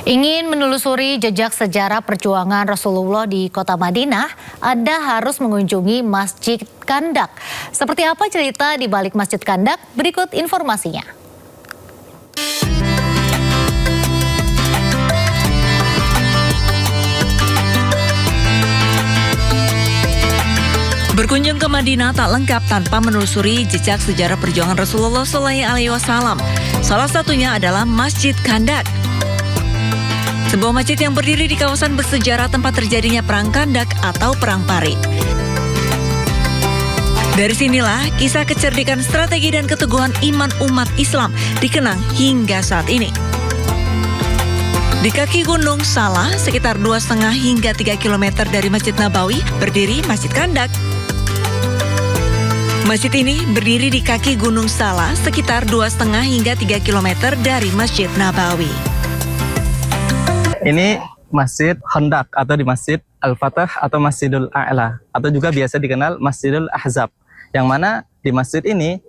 Ingin menelusuri jejak sejarah perjuangan Rasulullah di kota Madinah, Anda harus mengunjungi Masjid Kandak. Seperti apa cerita di balik Masjid Kandak? Berikut informasinya. Berkunjung ke Madinah tak lengkap tanpa menelusuri jejak sejarah perjuangan Rasulullah SAW. Salah satunya adalah Masjid Kandak. Sebuah masjid yang berdiri di kawasan bersejarah tempat terjadinya Perang Kandak atau Perang Parit. Dari sinilah kisah kecerdikan, strategi dan keteguhan iman umat Islam dikenang hingga saat ini. Di kaki Gunung Salah, sekitar 2,5 hingga 3 km dari Masjid Nabawi, berdiri Masjid Kandak. Masjid ini berdiri di kaki Gunung Salah, sekitar 2,5 hingga 3 km dari Masjid Nabawi. Ini Masjid Khandak atau di Masjid Al-Fatah atau Masjidul A'la atau juga biasa dikenal Masjidul Ahzab. Yang mana di masjid ini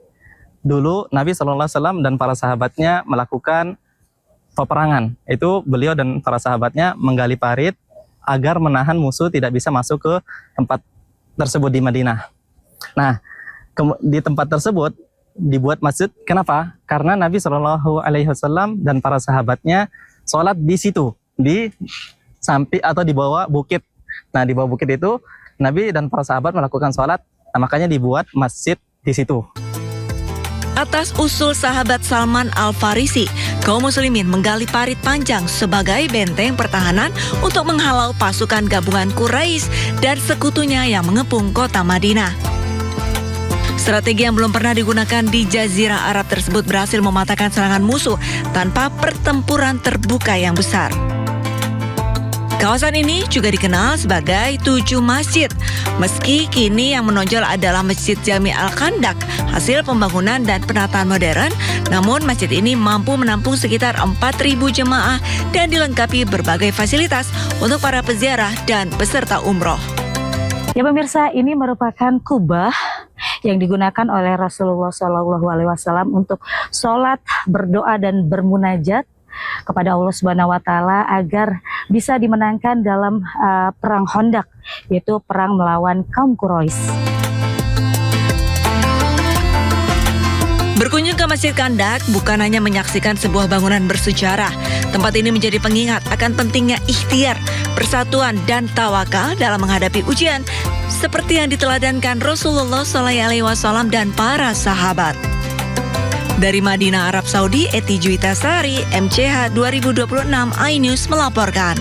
dulu Nabi SAW dan para sahabatnya melakukan peperangan. Itu beliau dan para sahabatnya menggali parit agar menahan musuh tidak bisa masuk ke tempat tersebut di Madinah. Nah, di tempat tersebut dibuat masjid. Kenapa? Karena Nabi SAW dan para sahabatnya sholat di situ, di samping atau di bawah bukit. Nah, di bawah bukit itu Nabi dan para sahabat melakukan sholat. Nah, makanya dibuat masjid di situ. Atas usul sahabat Salman Al-Farisi, kaum muslimin menggali parit panjang sebagai benteng pertahanan untuk menghalau pasukan gabungan Quraisy dan sekutunya yang mengepung kota Madinah. Strategi yang belum pernah digunakan di Jazirah Arab tersebut berhasil mematahkan serangan musuh tanpa pertempuran terbuka yang besar. Kawasan ini juga dikenal sebagai 7 masjid. Meski kini yang menonjol adalah Masjid Jami Al-Kandak, hasil pembangunan dan penataan modern, namun masjid ini mampu menampung sekitar 4.000 jemaah dan dilengkapi berbagai fasilitas untuk para peziarah dan peserta umroh. Ya pemirsa, ini merupakan kubah yang digunakan oleh Rasulullah SAW untuk sholat, berdoa dan bermunajat kepada Allah Subhanahu Wa Taala agar bisa dimenangkan dalam perang Khandak, yaitu perang melawan kaum Quraisy. Berkunjung ke Masjid Kandak bukan hanya menyaksikan sebuah bangunan bersejarah. Tempat ini menjadi pengingat akan pentingnya ikhtiar, persatuan dan tawakal dalam menghadapi ujian seperti yang diteladankan Rasulullah SAW dan para sahabat. Dari Madinah, Arab Saudi, Eti Juwita Sari, MCH 2026 iNews melaporkan.